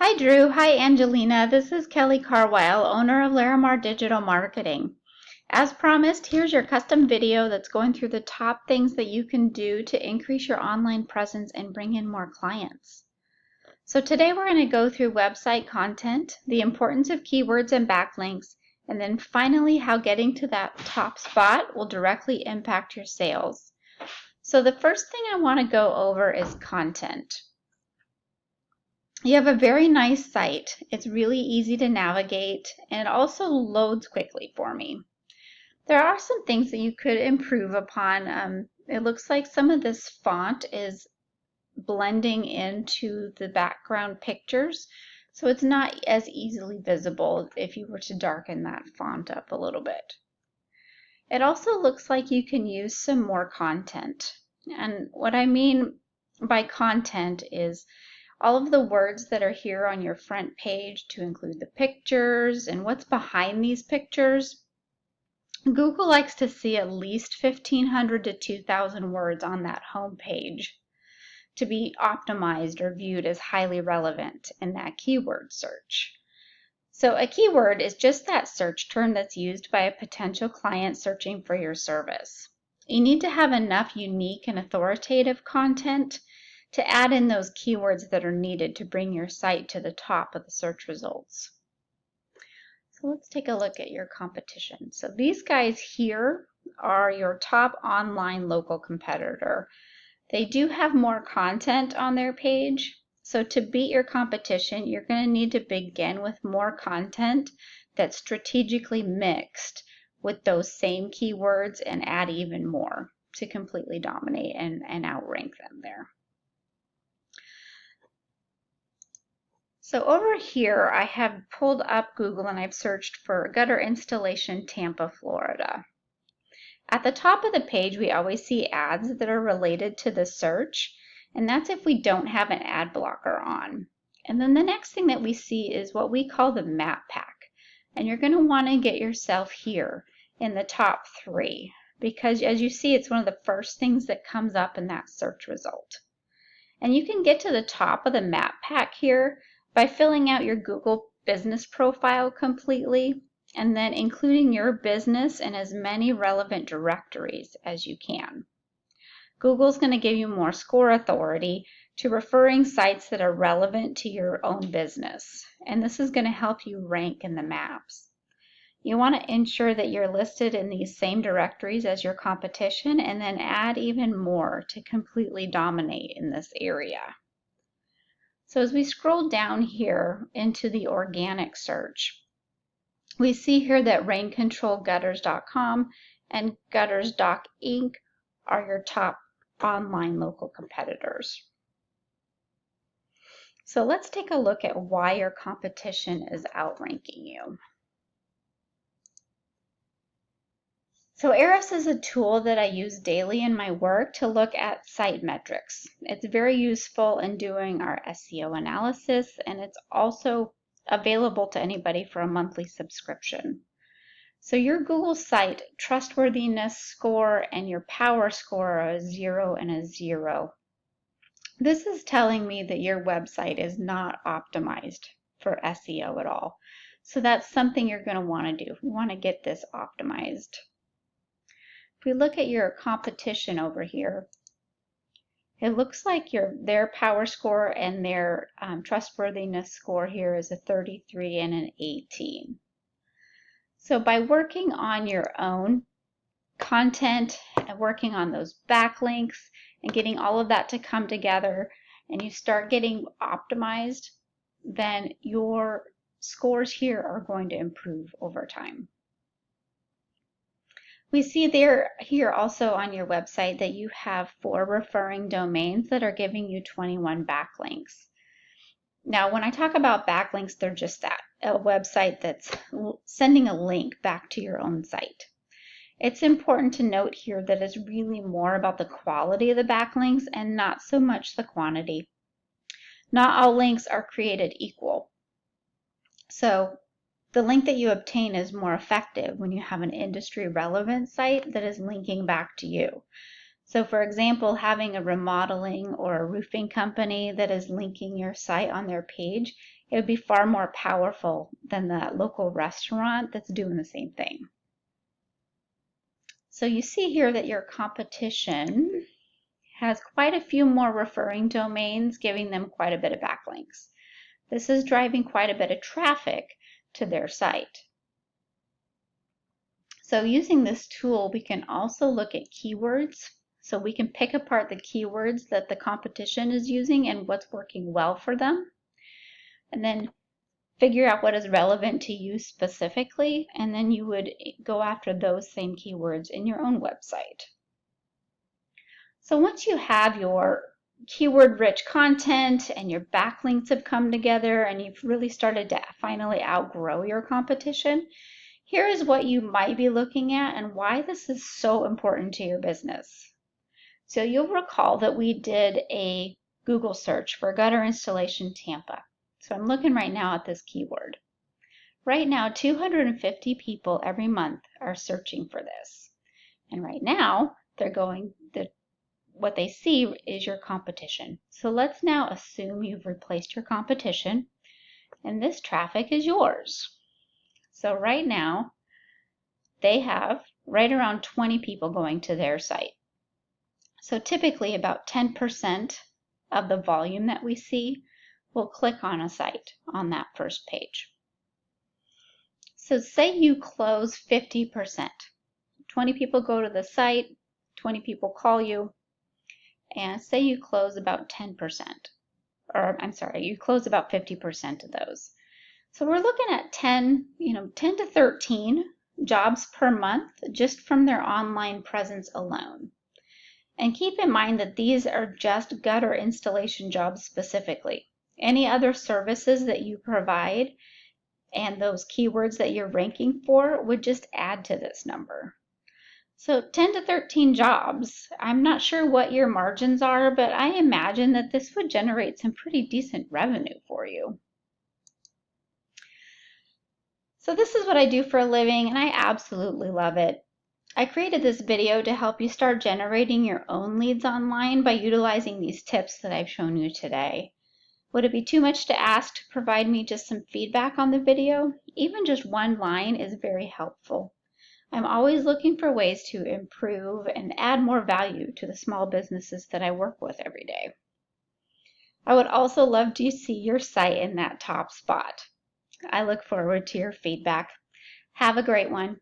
Hi, Drew. Hi, Angelina. This is Kelly Carwile, owner of Larimar Digital Marketing. As promised, here's your custom video that's going through the top things that you can do to increase your online presence and bring in more clients. So today we're going to go through website content, the importance of keywords and backlinks, and then finally how getting to that top spot will directly impact your sales. So the first thing I want to go over is content. You have a very nice site. It's really easy to navigate and it also loads quickly for me. There are some things that you could improve upon. It looks like some of this font is blending into the background pictures, so it's not as easily visible if you were to darken that font up a little bit. It also looks like you can use some more content. And what I mean by content is all of the words that are here on your front page, to include the pictures and what's behind these pictures. Google likes to see at least 1,500 to 2,000 words on that home page to be optimized or viewed as highly relevant in that keyword search. So a keyword is just that search term that's used by a potential client searching for your service. You need to have enough unique and authoritative content to add in those keywords that are needed to bring your site to the top of the search results. So let's take a look at your competition. So these guys here are your top online local competitor. They do have more content on their page. So to beat your competition, you're going to need to begin with more content that's strategically mixed with those same keywords and add even more to completely dominate and outrank them there. So over here, I have pulled up Google and I've searched for gutter installation, Tampa, Florida. At the top of the page, we always see ads that are related to the search, and that's if we don't have an ad blocker on. And then the next thing that we see is what we call the map pack. And you're going to want to get yourself here in the top 3, because as you see, it's one of the first things that comes up in that search result. And you can get to the top of the map pack here by filling out your Google business profile completely and then including your business in as many relevant directories as you can. Google's going to give you more score authority to referring sites that are relevant to your own business, and this is going to help you rank in the maps. You want to ensure that you're listed in these same directories as your competition and then add even more to completely dominate in this area. So as we scroll down here into the organic search, we see here that raincontrolgutters.com and gutters.inc are your top online local competitors. So let's take a look at why your competition is outranking you. So Ahrefs is a tool that I use daily in my work to look at site metrics. It's very useful in doing our SEO analysis, and it's also available to anybody for a monthly subscription. So your Google site trustworthiness score and your power score are a 0 and a 0. This is telling me that your website is not optimized for SEO at all. So that's something you're going to want to do. You want to get this optimized. If we look at your competition over here, it looks like their power score and their trustworthiness score here is a 33 and an 18. So by working on your own content and working on those backlinks and getting all of that to come together and you start getting optimized, then your scores here are going to improve over time. We see here also on your website that you have 4 referring domains that are giving you 21 backlinks. Now, when I talk about backlinks, they're just that, a website that's sending a link back to your own site. It's important to note here that it's really more about the quality of the backlinks and not so much the quantity. Not all links are created equal. So the link that you obtain is more effective when you have an industry relevant site that is linking back to you. So for example, having a remodeling or a roofing company that is linking your site on their page, it would be far more powerful than that local restaurant that's doing the same thing. So you see here that your competition has quite a few more referring domains, giving them quite a bit of backlinks. This is driving quite a bit of traffic to their site. So using this tool, we can also look at keywords. So we can pick apart the keywords that the competition is using and what's working well for them, and then figure out what is relevant to you specifically, and then you would go after those same keywords in your own website. So once you have your keyword-rich content and your backlinks have come together and you've really started to finally outgrow your competition, here is what you might be looking at and why this is so important to your business. So you'll recall that we did a Google search for gutter installation Tampa. So I'm looking right now at this keyword. Right now, 250 people every month are searching for this. And right now, what they see is your competition. So let's now assume you've replaced your competition and this traffic is yours. So right now, they have right around 20 people going to their site. So typically about 10% of the volume that we see will click on a site on that first page. So say you close 50%. 20 people go to the site, 20 people call you, and say you close about 10%, or I'm sorry, you close about 50% of those. So we're looking at 10 to 13 jobs per month just from their online presence alone. And keep in mind that these are just gutter installation jobs specifically. Any other services that you provide and those keywords that you're ranking for would just add to this number. So 10 to 13 jobs. I'm not sure what your margins are, but I imagine that this would generate some pretty decent revenue for you. So this is what I do for a living, and I absolutely love it. I created this video to help you start generating your own leads online by utilizing these tips that I've shown you today. Would it be too much to ask to provide me just some feedback on the video? Even just one line is very helpful. I'm always looking for ways to improve and add more value to the small businesses that I work with every day. I would also love to see your site in that top spot. I look forward to your feedback. Have a great one.